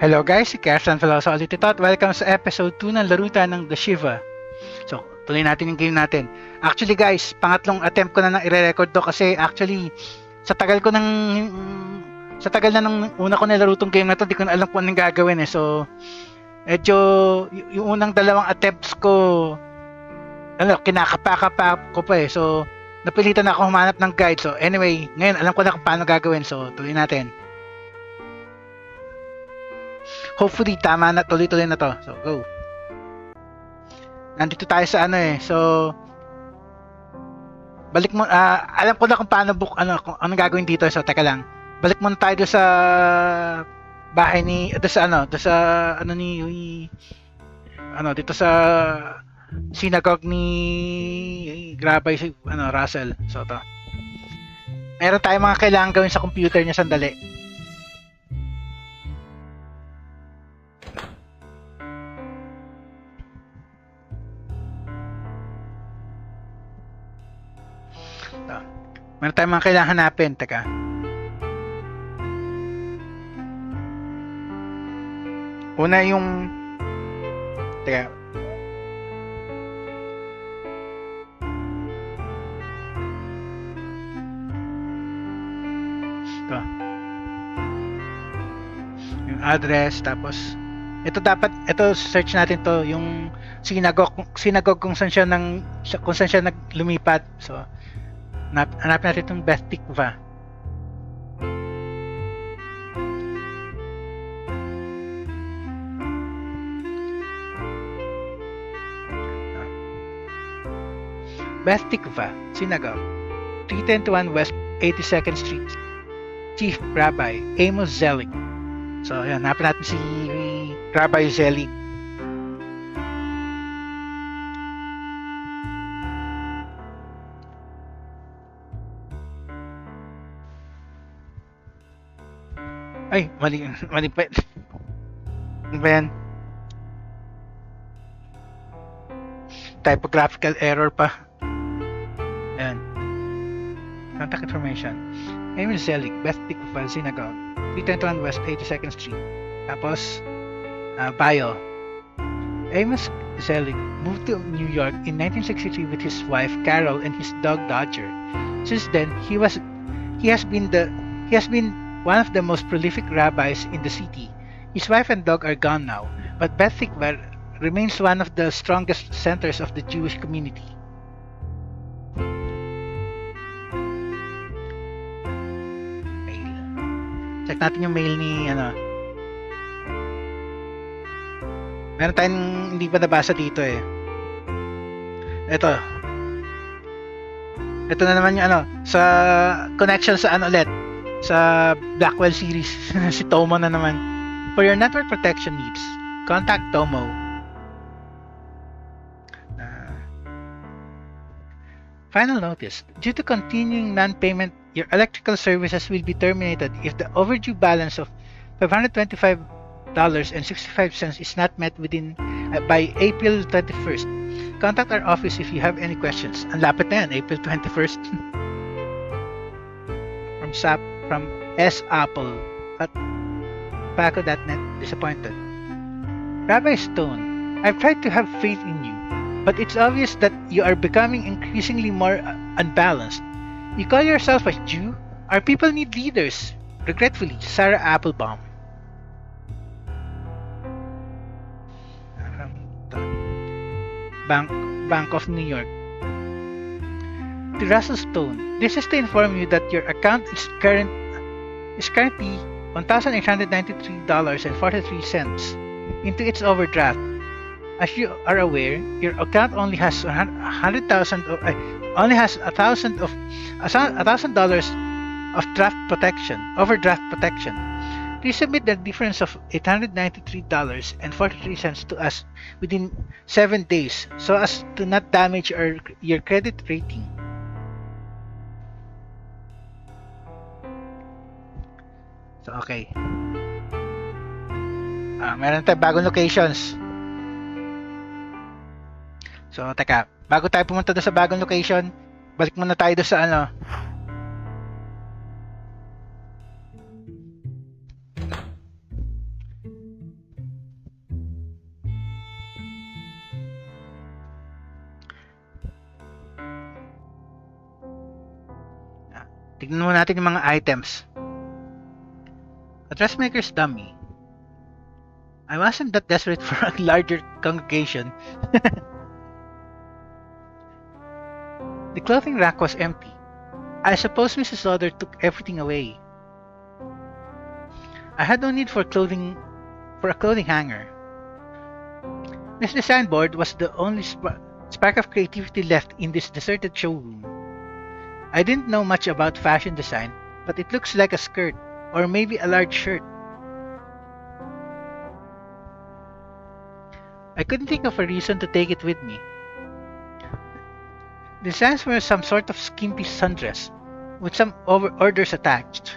Hello guys, si Kersan Veloso ulit ito at welcome sa episode 2 ng larutan ng The Shiva. So, tuloy natin yung game natin. Actually guys, pangatlong attempt ko na i-record to kasi actually sa tagal na ng una ko nilaro tong game na to, di ko na alam kung anong gagawin eh. So, medyo yung unang dalawang attempts ko kinakapa ko pa eh. So, napilitan ako humanap ng guide. So, anyway, ngayon alam ko na kung paano gagawin. So, tuloy natin. Hopefully tama na, tuloy-tuloy na to. So go. Nandito tayo sa So balik mo alam ko na kung paano kung anong gagawin dito. So teka lang. Balik muna tayo sa bahay ni dito sa synagogue ni Rabbi Russell. So to. Meron tayong mga kailangan gawin sa computer niya, sandali. Meron tayong mga kailangan hanapin. Teka. Una yung... Teka. Ito. Yung address. Tapos, ito search natin to. Yung synagogue kung saan siya lumipat. So, hanapin natin itong Beth Tikva. Beth Tikva, Synagogue, 321 West 82nd Street. Chief Rabbi Amos Zelig. So, ayan, hanapin natin si Rabbi Zelig. Ay, mali pa. Ano ba yan? Typographical error pa. Ayan. Contact information. Emil Zelig, Beth Tikva Synagogue, 321 West 82nd Street. Tapos, bio. Amos Zelig moved to New York in 1963 with his wife Carol and his dog Dodger. Since then, he has been one of the most prolific rabbis in the city. His wife and dog are gone now, but Beth Tikva remains one of the strongest centers of the Jewish community. Mail. Check natin yung mail ni Meron tayong hindi pa nabasa dito eh. Ito na naman yung sa connection sa ulit. Sa Blackwell series. Si Tomo na naman. For your network protection needs, contact Tomo. Final notice. Due to continuing non-payment, your electrical services will be terminated if the overdue balance of $525.65 is not met by April 21st. Contact our office if you have any questions. Ang lapit na yan, April 21st. From S. Apple at Paco.net. Disappointed. Rabbi Stone, I've tried to have faith in you, but it's obvious that you are becoming increasingly more unbalanced. You call yourself a Jew? Our people need leaders. Regretfully, Sarah Applebaum. Bank of New York. To Russell Stone, this is to inform you that your account is currently $1,893.43 into its overdraft. As you are aware, your account only has $1,000 of overdraft protection. Please submit the difference of $893.43 to us within 7 days so as to not damage your credit rating. So, okay. Meron tayong bagong locations. So, teka. Bago tayo pumunta doon sa bagong location, balik muna tayo doon sa Tignan mo natin yung mga items. A dressmaker's dummy. I wasn't that desperate for a larger congregation. The clothing rack was empty. I suppose Mrs. Lauder took everything away. I had no need for a clothing hanger. This design board was the only spark of creativity left in this deserted showroom. I didn't know much about fashion design, but it looks like a skirt, or maybe a large shirt. I couldn't think of a reason to take it with me. The designs were some sort of skimpy sundress, with some orders attached.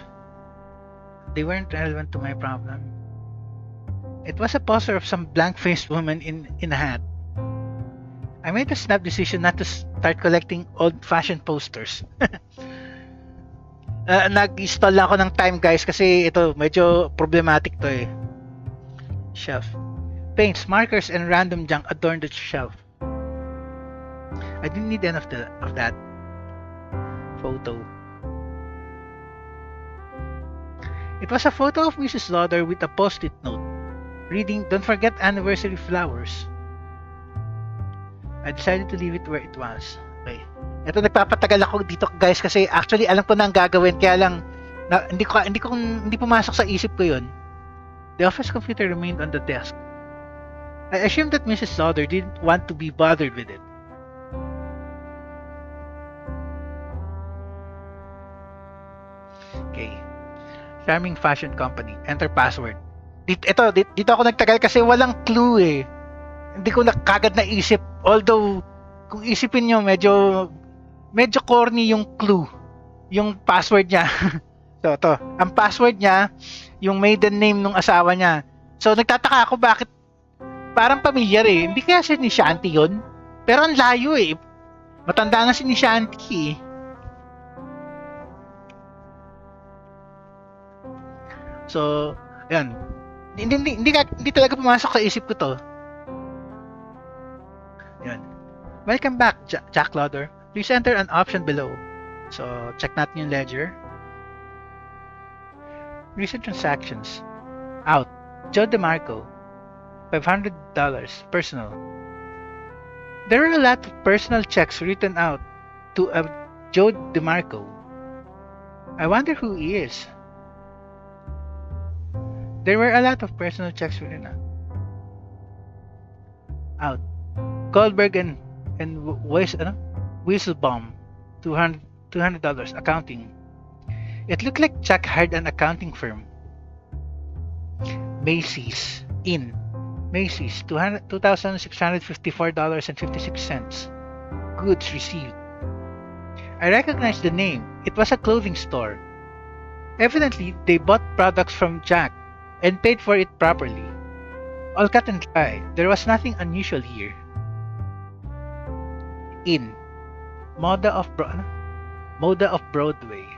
They weren't relevant to my problem. It was a poster of some blank-faced woman in a hat. I made a snap decision not to start collecting old-fashioned posters. Nag-install lang ako ng time, guys, kasi ito medyo problematic to eh. Shelf. Paints, markers, and random junk adorned the shelf. I didn't need any of that. Photo. It was a photo of Mrs. Lauder with a post-it note reading, "Don't forget anniversary flowers." I decided to leave it where it was. Okay. Ito, nagpapatagal ako dito, guys, kasi actually alam ko na ang gagawin, kaya lang hindi pumasok sa isip ko 'yun. The office computer remained on the desk. I assumed that Mrs. Lauder didn't want to be bothered with it. Okay. Charming Fashion Company. Enter password. Dito ako nagtagal kasi walang clue eh. Hindi ko na kagad naisip. Although, kung isipin nyo, medyo corny yung clue. Yung password niya. So, to. Ang password niya, yung maiden name ng asawa niya. So, nagtataka ako bakit parang pamilyar eh. Hindi kaya si ni Shanti yun? Pero ang layo eh. Matanda na si ni Shanti eh. So, yan. Hindi talaga pumasok sa isip ko to. Yan. Welcome back, Jack Lauder. Please enter an option below. So, check natin yung ledger. Recent transactions. Out. Joe DeMarco. $500. Personal. There are a lot of personal checks written out to a Joe DeMarco. I wonder who he is. There were a lot of personal checks written out. Goldberg and Weisselbaum, $200 accounting. It looked like Jack hired an accounting firm. Macy's in Macy's, $2,654.56. Goods received. I recognized the name. It was a clothing store. Evidently, they bought products from Jack and paid for it properly. All cut and dry. There was nothing unusual here. In Moda of Broadway,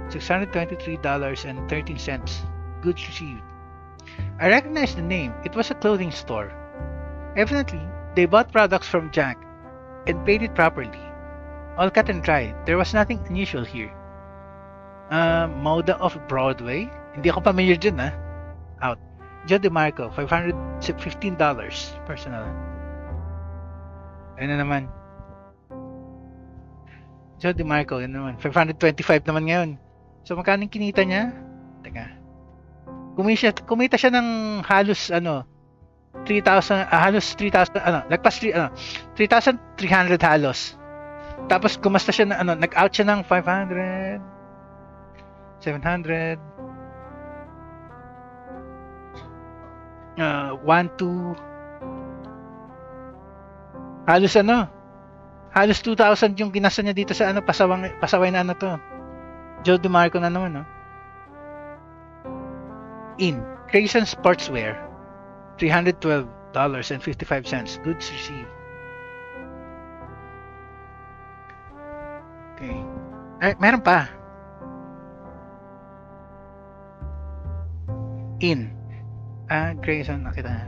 $623.13. Goods received. I recognized the name. It was a clothing store. Evidently, they bought products from Jack and paid it properly. All cut and dry. There was nothing unusual here. Moda of Broadway. Hindi ako familiar dyan, ha? Out. Joe DeMarco, $515. Personal. Ayun na naman. Joe DeMarco, yun naman. $525 naman ngayon. So, magkano kinita niya? Teka. Kumita siya ng halos, 3,000, halos 3,000, lagpas 3,300 halos. Tapos, kumasta siya na, nag-out siya ng 500, 700, 1, 2, halos 2,000 yung ginasta niya dito sa pasaway na to. Joe DeMarco na naman, no? In Grayson Sportswear, $312.55. Goods received. Okay. Ay, meron pa. In Grayson, nakita.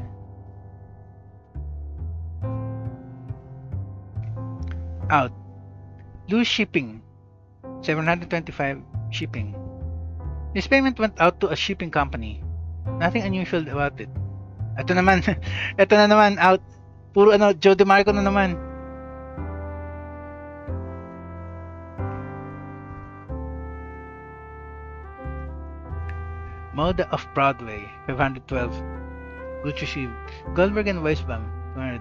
Out. Loose shipping. 725 shipping. This payment went out to a shipping company. Nothing unusual about it. Ito naman, ito na naman, out. Puro Joe DeMarco na naman. Moda of Broadway, 512. Good received. Goldberg and Weisbaum, 200.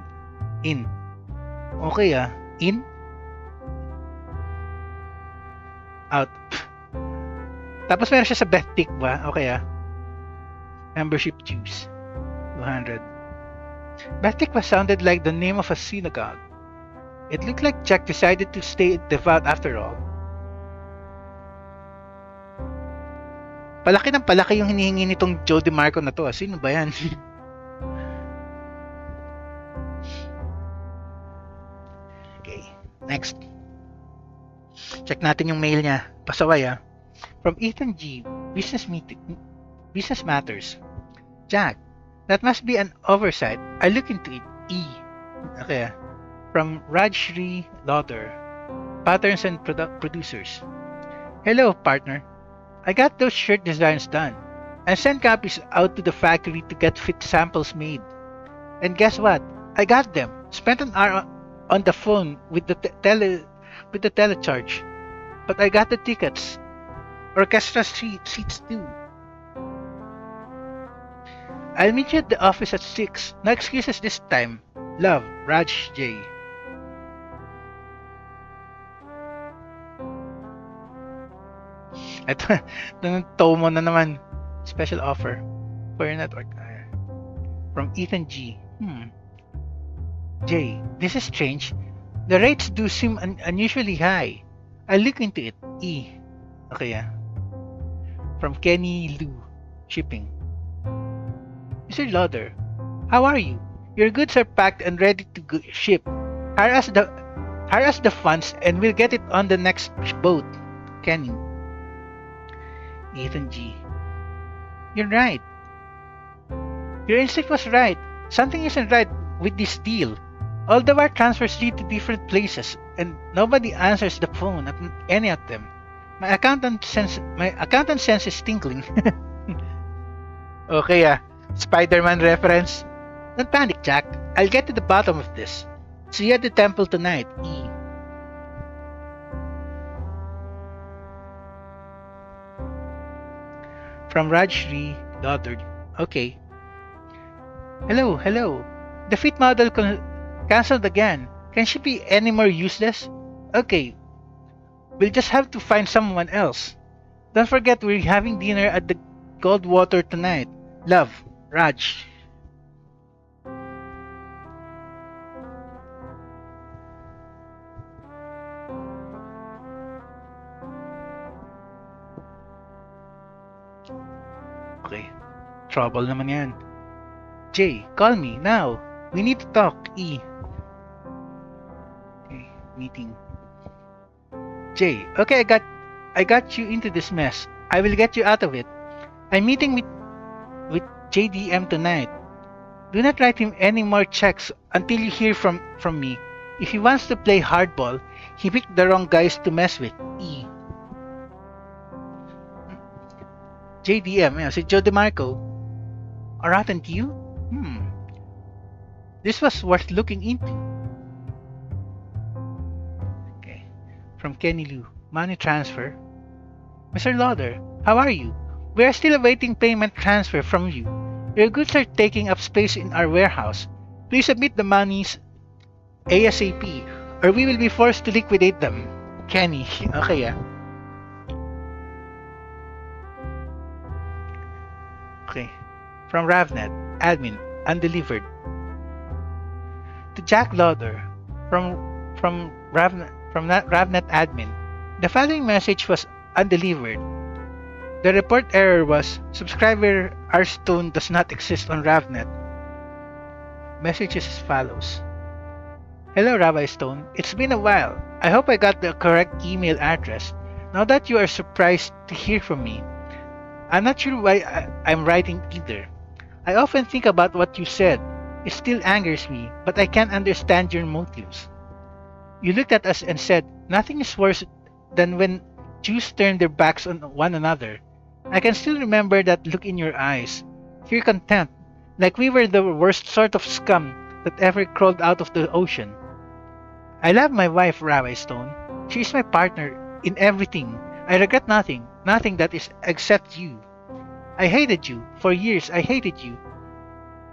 In. Okay In? Out. Tapos meron siya sa Bethtic ba? Okay Membership dues, 200. Bethtic was sounded like the name of a synagogue. It looked like Jack decided to stay devout after all. Palaki ng palaki yung hinihingi nitong Joe DeMarco na to. Sino ba yan? Okay, next. Check natin yung mail niya. Pasaway From Ethan G. Business Matters. Jack, that must be an oversight. I look into it. E. Okay From Rajshri Lauder. Patterns and Producers. Hello, partner. I got those shirt designs done and sent copies out to the factory to get fit samples made. And guess what? I got them. Spent an hour on the phone with the telecharge. But I got the tickets. Orchestra seats too. I'll meet you at the office at 6. No excuses this time. Love, Raj J. Ito, Tomo na naman. Special offer for your network. From Ethan G. J. This is strange. The rates do seem unusually high. I'll look into it. E. Okay From Kenny Lou. Shipping. Mr. Lauder, how are you? Your goods are packed and ready to ship. Hire us the funds and we'll get it on the next boat. Kenny. Ethan G. You're right. Your instinct was right. Something isn't right with this deal. All the wire transfers lead to different places, and nobody answers the phone at any of them. My accountant sense is tingling. Okay Spider-Man reference. Don't panic, Jack. I'll get to the bottom of this. See you at the temple tonight. E. From Rajshri Doddard. Okay. Hello. The fit model cancelled again. Can she be any more useless? Okay. We'll just have to find someone else. Don't forget we're having dinner at the Goldwater tonight. Love, Raj. Okay. Trouble naman yan. J, call me now. We need to talk. E. Okay, meeting. J, okay, I got you into this mess. I will get you out of it. I'm meeting with JDM tonight. Do not write him any more checks until you hear from me. If he wants to play hardball, he picked the wrong guys to mess with. E. JDM, si Joe DeMarco. A rotten deal? This was worth looking into. Okay. From Kenny Lou. Money transfer. Mr. Lauder, how are you? We are still awaiting payment transfer from you. Your goods are taking up space in our warehouse. Please submit the monies ASAP or we will be forced to liquidate them. Kenny. Okay Okay. From Ravnet. Admin. Undelivered. To Jack Lauder. From Ravnet admin. The following message was undelivered. The report error was subscriber Rstone does not exist on Ravnet. Message is as follows. Hello Rabbi Stone, it's been a while. I hope I got the correct email address. Now that you are surprised to hear from me, I'm not sure why I'm writing either. I often think about what you said. It still angers me, but I can't understand your motives. You looked at us and said, nothing is worse than when Jews turned their backs on one another. I can still remember that look in your eyes. Pure contempt, like we were the worst sort of scum that ever crawled out of the ocean. I love my wife, Rabbi Stone. She is my partner in everything. I regret nothing, nothing that is except you. I hated you. For years, I hated you.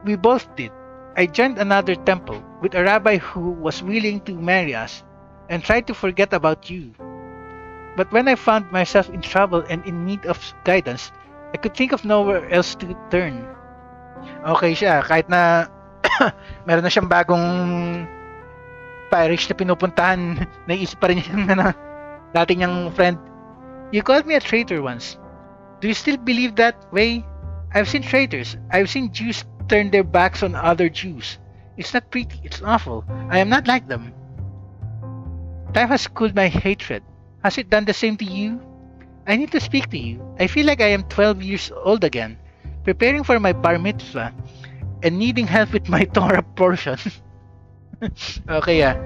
We both did. I joined another temple with a rabbi who was willing to marry us and tried to forget about you. But when I found myself in trouble and in need of guidance, I could think of nowhere else to turn. Okay siya, kahit na meron na siyang bagong parish na pinupuntahan, naiisip pa rin niya yung dati niyang friend. You called me a traitor once. Do you still believe that way? I've seen traitors. I've seen Jews turn their backs on other Jews. It's not pretty. It's awful. I am not like them. Time has cooled my hatred. Has it done the same to you? I need to speak to you. I feel like I am 12 years old again, preparing for my bar mitzvah and needing help with my Torah portion. Okay, yeah.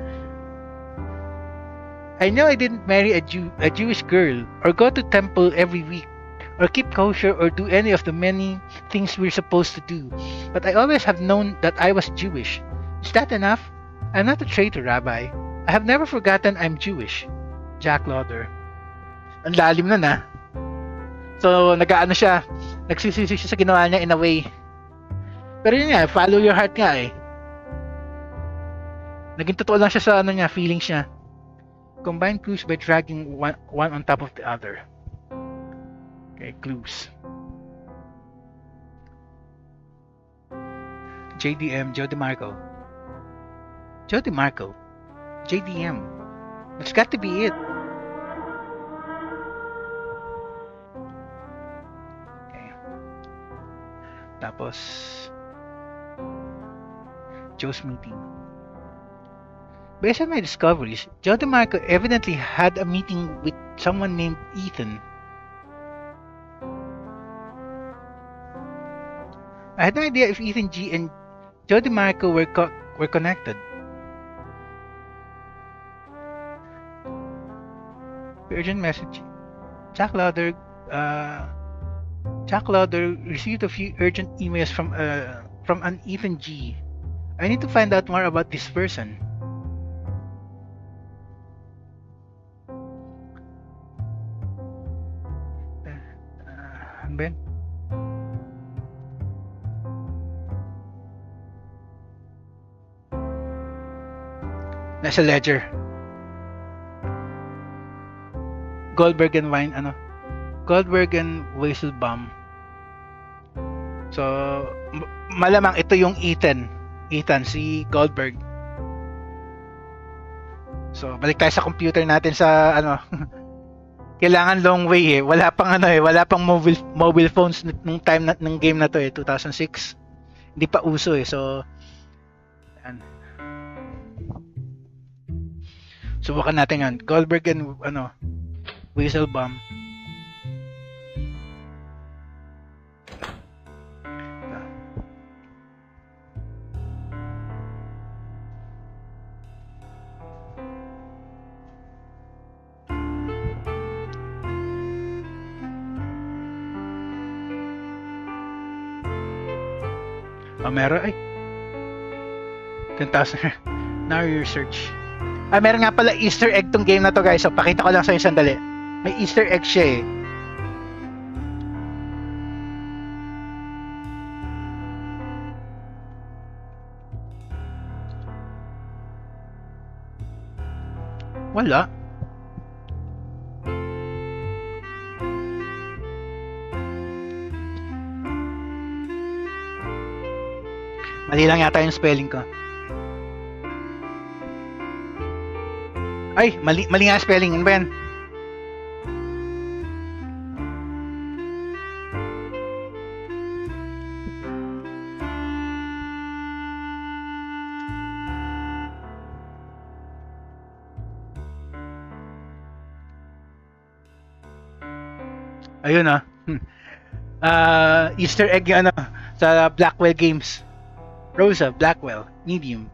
I know I didn't marry a Jewish girl, or go to temple every week, or keep kosher, or do any of the many things we're supposed to do. But I always have known that I was Jewish. Is that enough? I'm not a traitor, Rabbi. I have never forgotten I'm Jewish. Jack Lauder. Ang lalim nun, ah. So, nag-ano siya, nagsisisi siya sa ginawa niya in a way. Pero yun nga, follow your heart nga eh. Naging totoo lang siya sa ano niya, feelings niya. Combine clues by dragging one on top of the other. Okay, clues. JDM, Joe DeMarco. Joe DeMarco. JDM. That's got to be it. Okay. Tapos, Joe's meeting. Based on my discoveries, Joe DeMarco evidently had a meeting with someone named Ethan. I had no idea if Ethan G and Joe DeMarco were connected. Urgent message. Jack Lauder received a few urgent emails from an Ethan G. I need to find out more about this person. Ben? Nasa ledger. Goldberg and Weisselbaum. So, malamang ito yung Ethan, si Goldberg. So, balik tayo sa computer natin sa kailangan long way eh. Wala pang mobile phones nung time ng game na to eh, 2006. Hindi pa uso eh. So, yan. Subukan natin yan. Goldberg and Weisselbaum. Meron ay 10,000. Now your search. Meron nga pala Easter egg tong game na to, guys. So pakita ko lang sa inyo sandali. May Easter egg siya eh. Wala. Mali lang yata yung spelling ko. Ay, mali nga spelling. Ano ba yan? Ayun Easter egg yung sa Blackwell Games. Rosa, Blackwell, medium.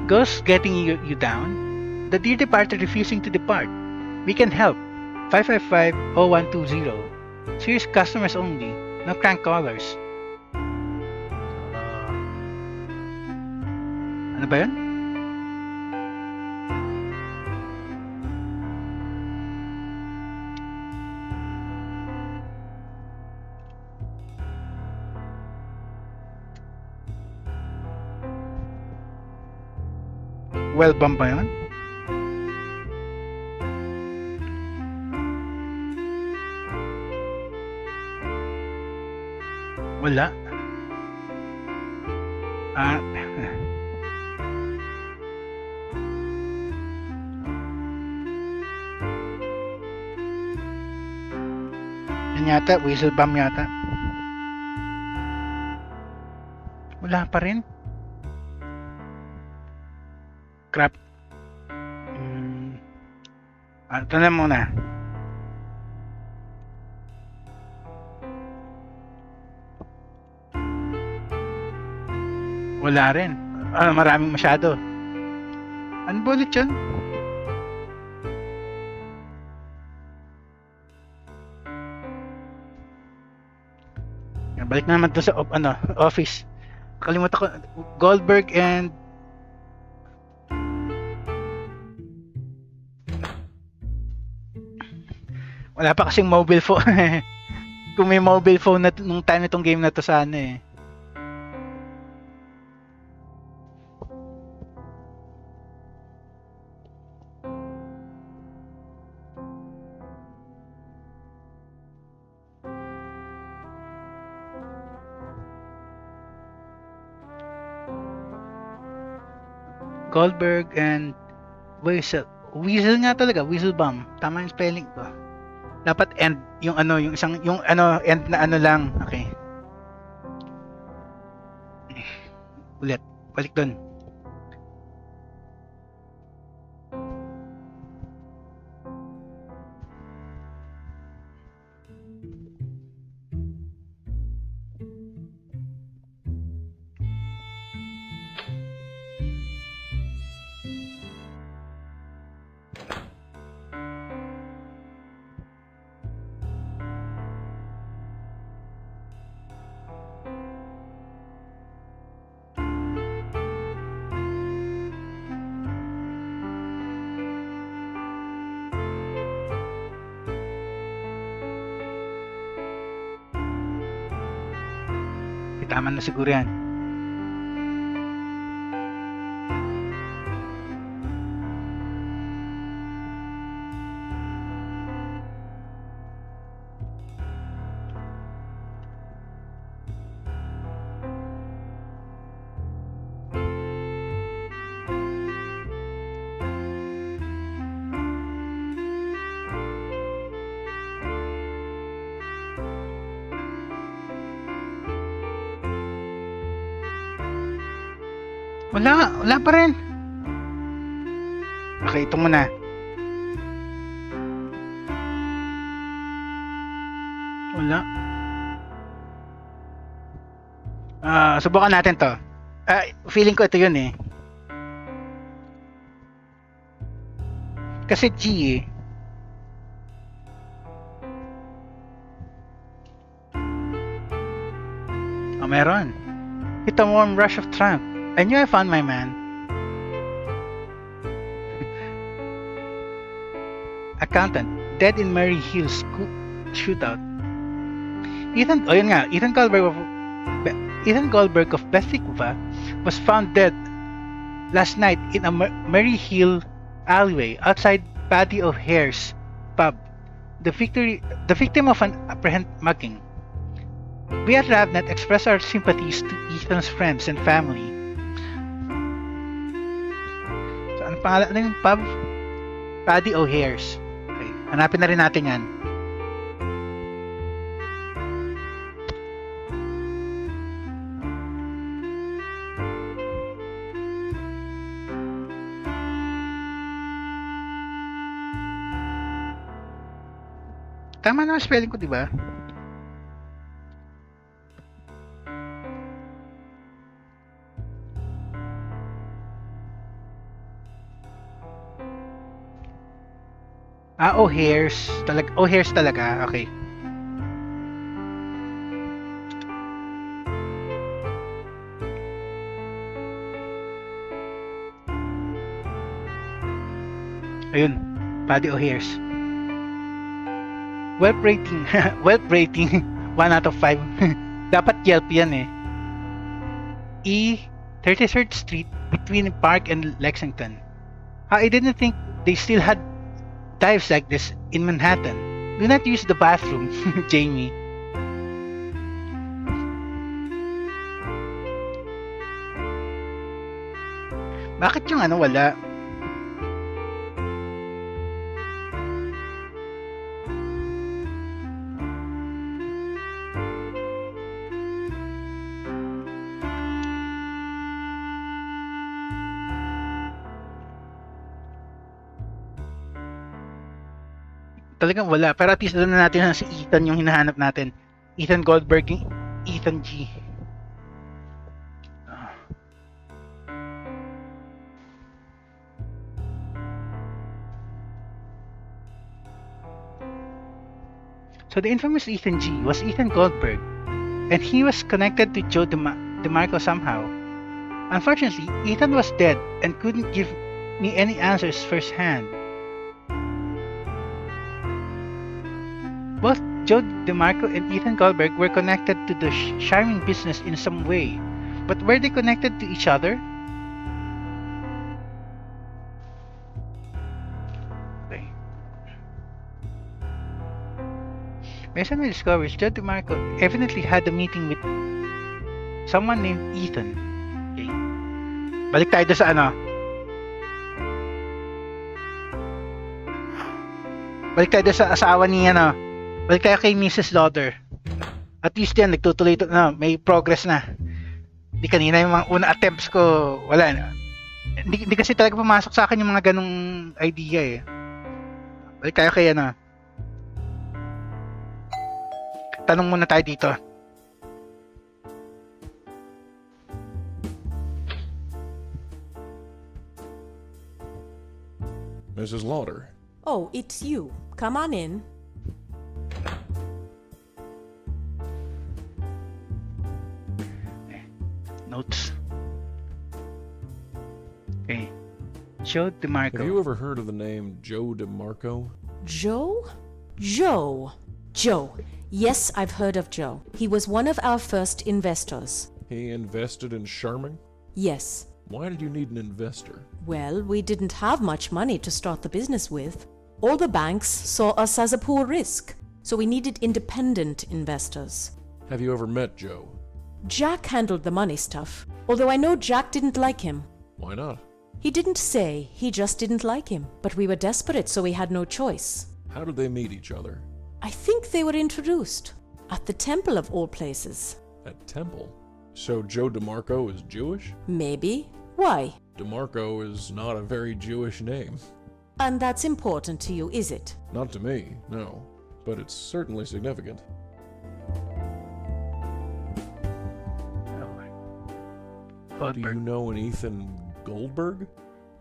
Ghost getting you down? The dear departed refusing to depart. We can help. 555-0120. Serious customers only. No crank callers. Ano ba yun? Well bomb ba yun? Wala. Yan yata, whistle bomb yata. Wala pa rin. Crap. Ito na muna. Wala rin. Maraming masyado. Ano ba ulit yun? Balik na naman doon sa office. Kalimutan ko. Goldberg and wala pa kasing mobile phone. Kung may mobile phone na nung time itong game na to sana eh. Goldberg and Weasel. Weasel nga talaga, Weasel Bomb. Tama yung spelling ko. Dapat end yung yung isang end na lang. Okay. Ulit. Balik doon. Tama na siguro yan. Wala pa rin. Okay, ito muna. Wala. Subukan natin to. Feeling ko ito yun eh. Kasi G eh. Meron. Hit a warm rush of triumph. I knew I found my man. Accountant, dead in Mary Hill's shootout. Ethan Goldberg of Bethikova was found dead last night in a Mary Hill alleyway outside Paddy O'Hare's pub. The victim of an apparent mugging. We at RavNet express our sympathies to Ethan's friends and family. Ano pangalan yung pub? Paddy O'Hare's. Okay, hanapin na rin natin yan. Tama na ang spelling ko, di ba? O'Hare's talaga. O'Hare's talaga. Okay. Ayun. Paddy O'Hare's. Wealth rating. Wealth rating. 1 out of 5. Dapat Yelp yan eh. 33rd Street between Park and Lexington. I didn't think they still had dives like this in Manhattan. Do not use the bathroom, Jamie. Bakit yung ano wala? Talagang wala. Pero at least alam na natin na si Ethan yung hinahanap natin. Ethan Goldberg, yung Ethan G. So the infamous Ethan G was Ethan Goldberg, and he was connected to Joe DeMarco somehow. Unfortunately, Ethan was dead and couldn't give me any answers firsthand. Both Joe DeMarco and Ethan Goldberg were connected to the shimming business in some way, but were they connected to each other? Okay. Based on my discoveries, Joe DeMarco evidently had a meeting with someone named Ethan. Okay. Balik tayo doon sa ano. Balik tayo doon sa asawa ni ano. Balik tayo kay Mrs. Lauder. At least yan, nagtutuloy ito na. May progress na. Di kanina yung mga una attempts ko, wala na. Hindi kasi talaga pumasok sa akin yung mga ganong idea eh. Balik tayo kay ano. Tanong muna tayo dito. Mrs. Lauder. Oh, it's you. Come on in. Notes. Okay. Joe DeMarco. Have you ever heard of the name Joe DeMarco? Joe? Joe. Yes, I've heard of Joe. He was one of our first investors. He invested in Charming? Yes. Why did you need an investor? Well, we didn't have much money to start the business with. All the banks saw us as a poor risk, so we needed independent investors. Have you ever met Joe? Jack handled the money stuff, although I know Jack didn't like him. Why not? He didn't say, he just didn't like him. But we were desperate, so we had no choice. How did they meet each other? I think they were introduced. At the temple of all places. At Temple? So Joe DeMarco is Jewish? Maybe. Why? DeMarco is not a very Jewish name. And that's important to you, is it? Not to me, no. But it's certainly significant. Do you know an Ethan Goldberg?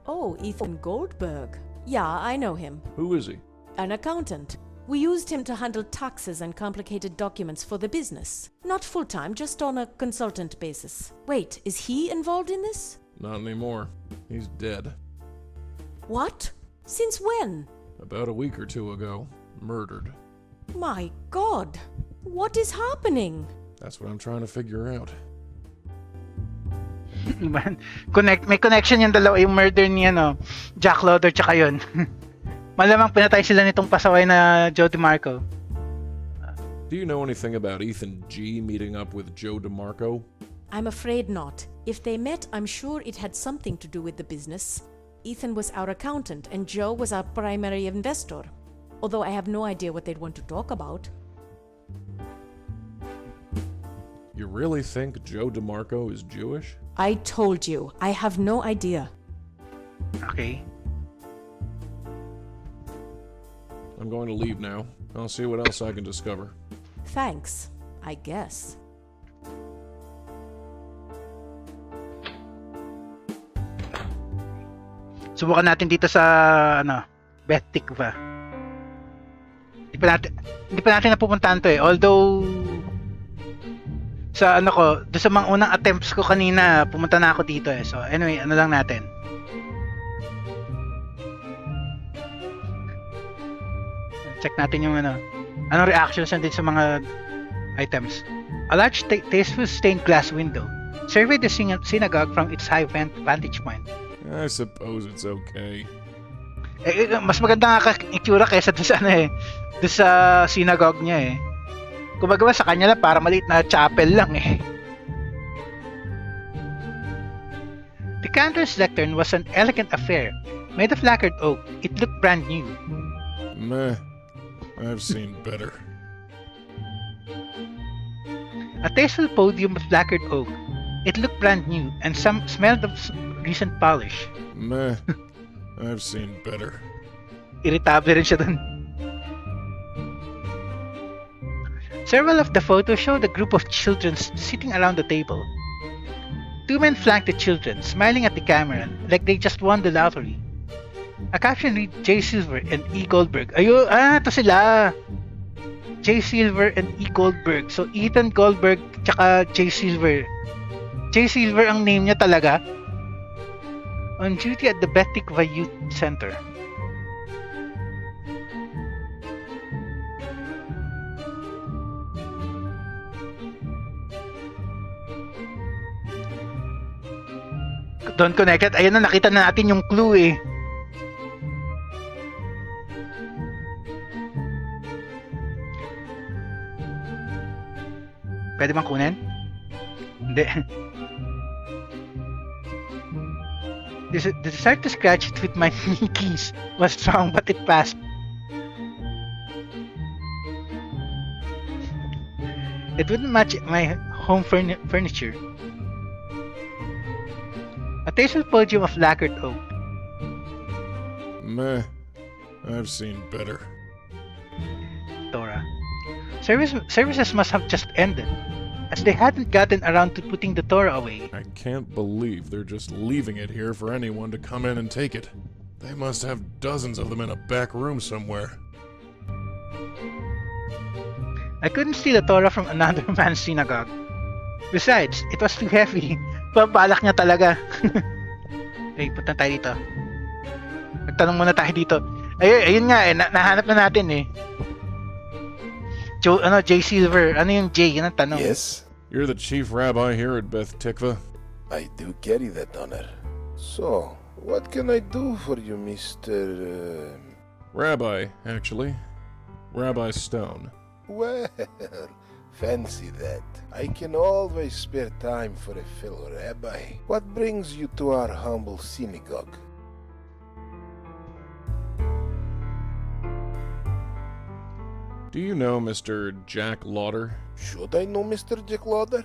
Oh, Ethan Goldberg. Yeah, I know him. Who is he? An accountant. We used him to handle taxes and complicated documents for the business. Not full-time, just on a consultant basis. Wait, is he involved in this? Not anymore. He's dead. What? Since when? About a week or two ago. Murdered. My God! What is happening? That's what I'm trying to figure out. May connection yung dalawa, yung murder ni ano, Jack Lauder tsaka yun. Malamang pinatay sila nitong pasaway na Joe DeMarco. Do you know anything about Ethan G meeting up with Joe DeMarco? I'm afraid not. If they met, I'm sure it had something to do with the business. Ethan was our accountant and Joe was our primary investor. Although I have no idea what they'd want to talk about. You really think Joe DeMarco is Jewish? I told you, I have no idea. Okay. I'm going to leave now. I'll see what else I can discover. Thanks, I guess. Subukan natin dito sa ano, Beth Tikva. hindi pa natin napupuntahan to eh. Although sa ano ko, doon sa mga unang attempts ko kanina, pumunta na ako dito eh. So anyway, ano lang natin. Check natin yung ano. Anong reactions din sa mga items. A large tasteful stained glass window surveyed the synagogue from its high vantage point. I suppose it's okay. Mas maganda nga itsura kaysa doon sa ano eh. Doon sa synagogue niya eh. Kumbaga sa kanya lang para maliit na chapel lang eh. The cantor's lectern was an elegant affair made of lacquered oak. It looked brand new. Meh. I've seen better. A tasteful podium of lacquered oak. It looked brand new and smelled of recent polish. Meh. I've seen better. Irritable rin siya dun. Several of the photos showed a group of children sitting around the table. Two men flanked the children, smiling at the camera like they just won the lottery. A caption read J. Silver and E. Goldberg. To sila! J. Silver and E. Goldberg. So, Ethan Goldberg tsaka J. Silver. J. Silver ang name niya talaga. On duty at the Betikva Youth Center. Don't connected. Ayun na, nakita na natin yung clue eh. Pwede bang kunin? Hindi. The desire to scratch it with my keys was strong, but it passed. It wouldn't match my home furniture. A tasteful podium of lacquered oak. Meh. I've seen better. Torah. Services must have just ended, as they hadn't gotten around to putting the Torah away. I can't believe they're just leaving it here for anyone to come in and take it. They must have dozens of them in a back room somewhere. I couldn't steal a Torah from another man's synagogue. Besides, it was too heavy. Pabalak niya talaga. Okay, punta tayo dito. Nagtanong muna tayo dito. Ayun nga eh, nahanap na natin eh. J. Silver. Ano yung J? Yan ang tanong. Yes, You're the chief rabbi here at Beth Tikva. I do carry that honor. So, what can I do for you, Mr. Rabbi, actually. Rabbi Stone. Well, fancy that. I can always spare time for a fellow rabbi. What brings you to our humble synagogue? Do you know Mr. Jack Lauder? Should I know Mr. Jack Lauder?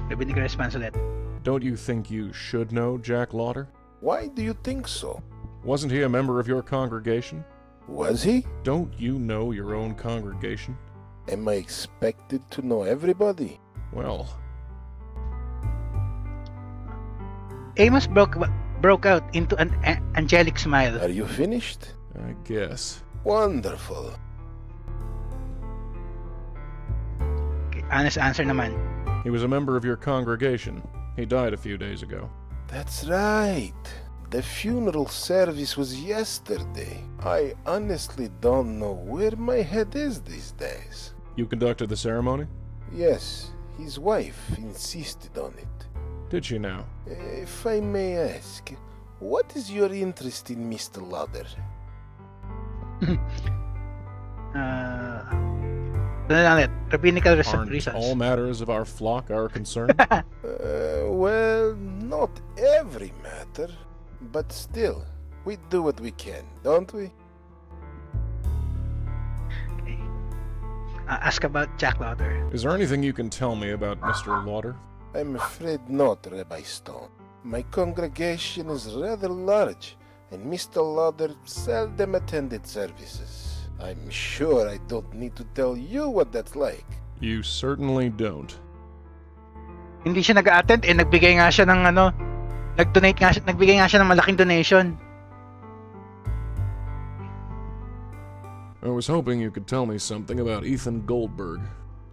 Maybe hindi ko response ulit. Don't you think you should know Jack Lauder? Why do you think so? Wasn't he a member of your congregation? Was he? Don't you know your own congregation? Am I expected to know everybody? Well, Amos broke out into an angelic smile. Are you finished? I guess. Wonderful. Okay, honest answer naman. He was a member of your congregation. He died a few days ago. That's right. The funeral service was yesterday. I honestly don't know where my head is these days. You conducted the ceremony? Yes, his wife insisted on it. Did she now? If I may ask, what is your interest in Mr. Lauder? Rabbinical Aren't reasons. all matters of our flock our concern? Well, not every matter, but still, we do what we can, don't we? Okay. Ask about Jack Lauder. Is there anything you can tell me about Mr. Lauder? I'm afraid not, Rabbi Stone. My congregation is rather large, and Mr. Lauder seldom attended services. I'm sure I don't need to tell you what that's like. You certainly don't. Hindi siya nag-attend nagbigay nga siya ng nagbigay nga siya ng malaking donation. I was hoping you could tell me something about Ethan Goldberg.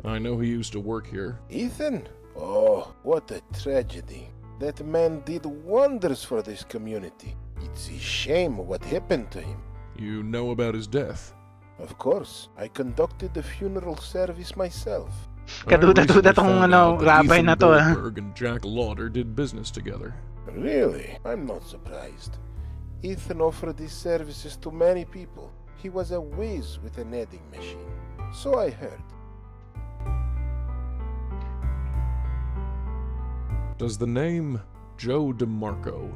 I know he used to work here. Ethan? Oh, what a tragedy. That man did wonders for this community. It's a shame what happened to him. You know about his death? Of course, I conducted the funeral service myself. Kaduda-duda tong rabay na to. Goldberg and Jack Lauder did business together. Really? I'm not surprised. Ethan offered his services to many people. He was a whiz with an adding machine. So I heard. Does the name Joe DeMarco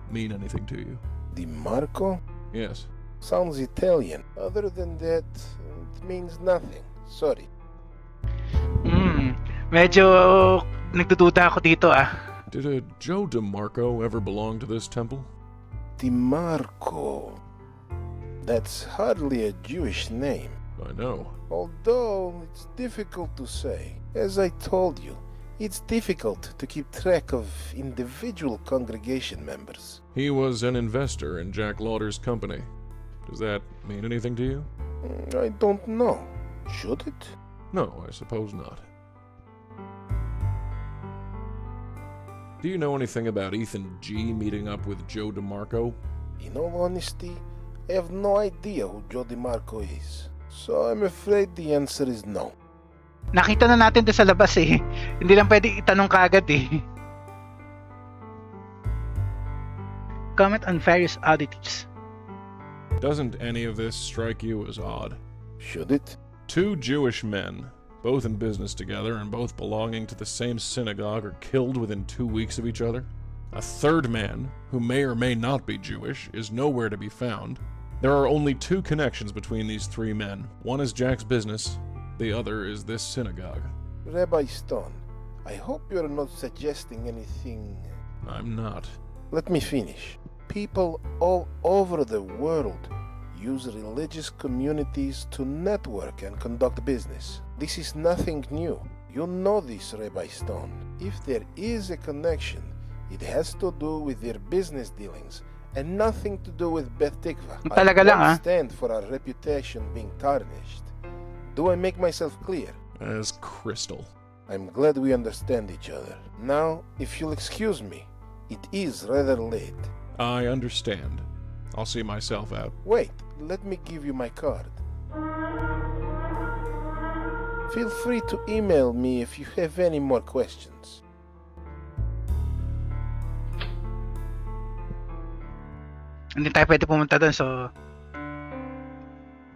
mean anything to you? DiMarco? Yes. Sounds Italian. Other than that, it means nothing. Sorry. Medyo nagdududa ako dito Did a Joe DeMarco ever belong to this temple? DiMarco. That's hardly a Jewish name. I know. Although it's difficult to say. As I told you, it's difficult to keep track of individual congregation members. He was an investor in Jack Lauder's company. Does that mean anything to you? I don't know. Should it? No, I suppose not. Do you know anything about Ethan G. meeting up with Joe DeMarco? In all honesty, I have no idea who Joe DiMarco is. So I'm afraid the answer is no. Nakita na natin to sa labas eh. Hindi lang pwede itanong kaagad eh. Comment on various oddities. Doesn't any of this strike you as odd? Should it? Two Jewish men, both in business together and both belonging to the same synagogue, are killed within 2 weeks of each other. A third man, who may or may not be Jewish, is nowhere to be found. There are only two connections between these three men. One is Jack's business, the other is this synagogue. Rabbi Stone, I hope you're not suggesting anything. I'm not. Let me finish. People all over the world use religious communities to network and conduct business. This is nothing new. You know this, Rabbi Stone. If there is a connection, it has to do with their business dealings and nothing to do with Beth Tikva. Talaga lang, I don't stand for our reputation being tarnished. Do I make myself clear? As crystal. I'm glad we understand each other. Now, if you'll excuse me, it is rather late. I understand. I'll see myself out. Wait, let me give you my card. Feel free to email me if you have any more questions. Hindi tayo pwede pumunta doon, so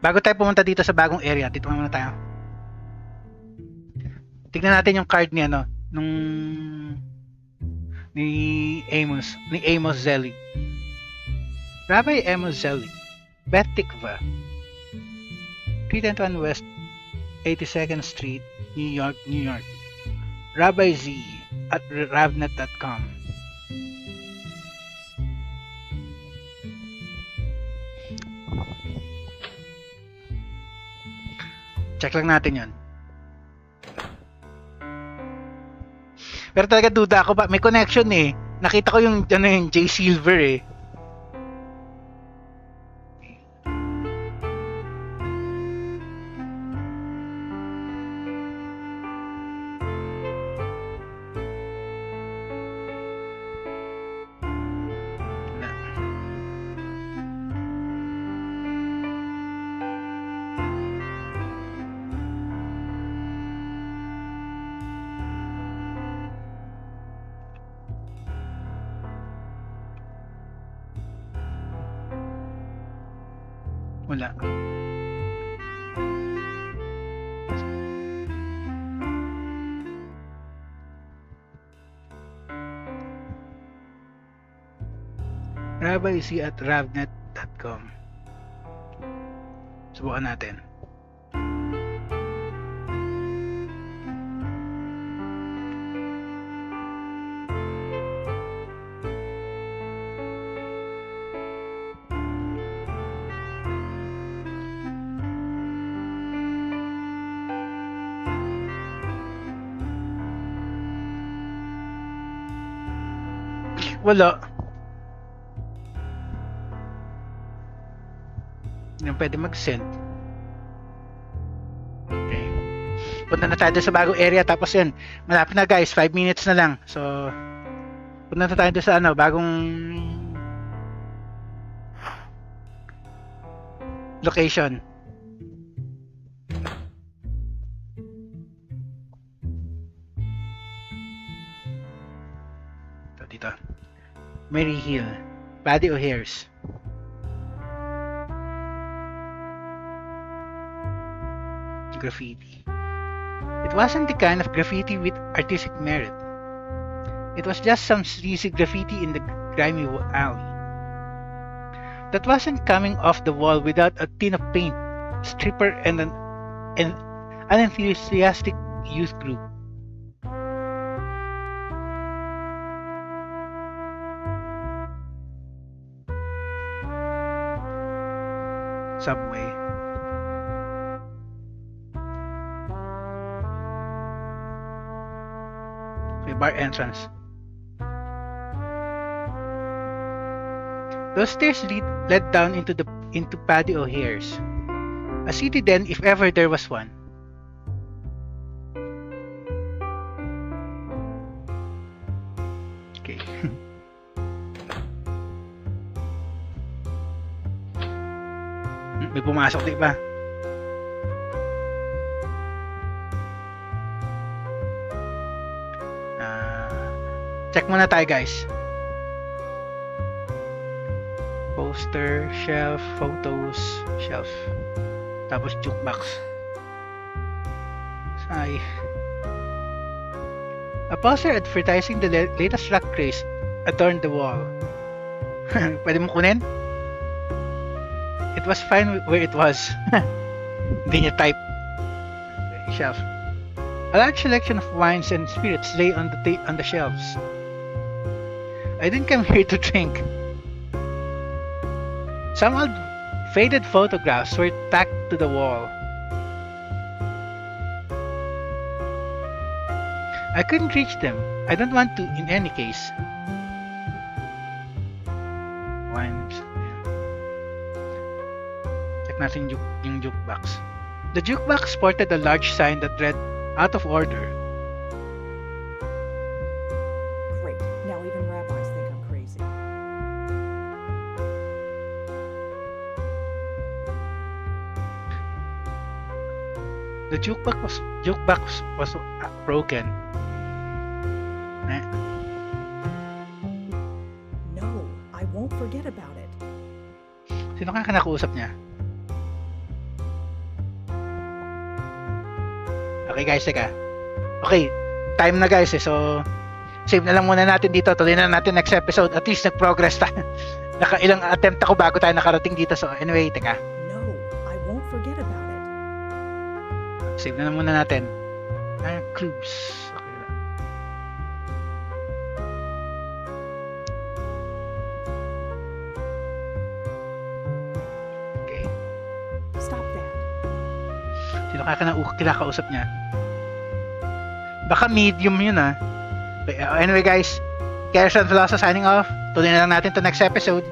bago tayo pumunta dito sa bagong area, dito muna tayo. Tignan natin yung card ni ni Amos Zelig. Rabbi Amos Zelig, Beth Tikva, 321 West 82nd Street, New York, New York. Rabbi Z at ravnet.com. Check lang natin yun. Pero talaga duda ako ba, may connection eh. Nakita ko yung J Silver eh. Wala. Rabbi at ravnet.com. Subukan natin. Wala. Hindi na pwede mag-send. punta na tayo doon sa bagong area. Tapos yun, malapit na guys, 5 minutes na lang. So, punta na tayo doon sa bagong location. Ito, dito. Mary Hill. Paddy O'Hare's. Graffiti. It wasn't the kind of graffiti with artistic merit. It was just some sleazy graffiti in the grimy alley. That wasn't coming off the wall without a tin of paint, stripper, and an unenthusiastic youth group. Subway. Okay, bar entrance. Those stairs led down into Paddy O'Hare's. A city den if ever there was one. Okay. May pumasok, di ba? Check muna tayo guys. Poster, shelf, photos, shelf. Tapos jukebox. Say. A poster advertising the latest rock craze adorned the wall. Pwede mo kunin? It was fine where it was. Hindi niya type. Shelf. A large selection of wines and spirits lay on the shelves. I didn't come here to drink. Some old faded photographs were tacked to the wall. I couldn't reach them. I don't want to in any case. Wines. Check natin yung jukebox. The jukebox sported a large sign that read, "Out of order." Great. Now even rabbis think I'm crazy. The jukebox was broken. No, I won't forget about it. Sino kang kinakausap niya? Okay guys, teka. Okay, time na guys eh. So, save na lang muna natin dito. Tuloy na natin next episode. At least nag-progress tayo. Nakailang attempt ako bago tayo nakarating dito. So, anyway, teka. No, I won't forget about it. Save na lang muna natin. Clues. Okay lang. Okay. Stop that. Sino kinakausap niya? Baka medium yun ah. Anyway guys, Kerson Veloso signing off. Tuloy na lang natin to next episode.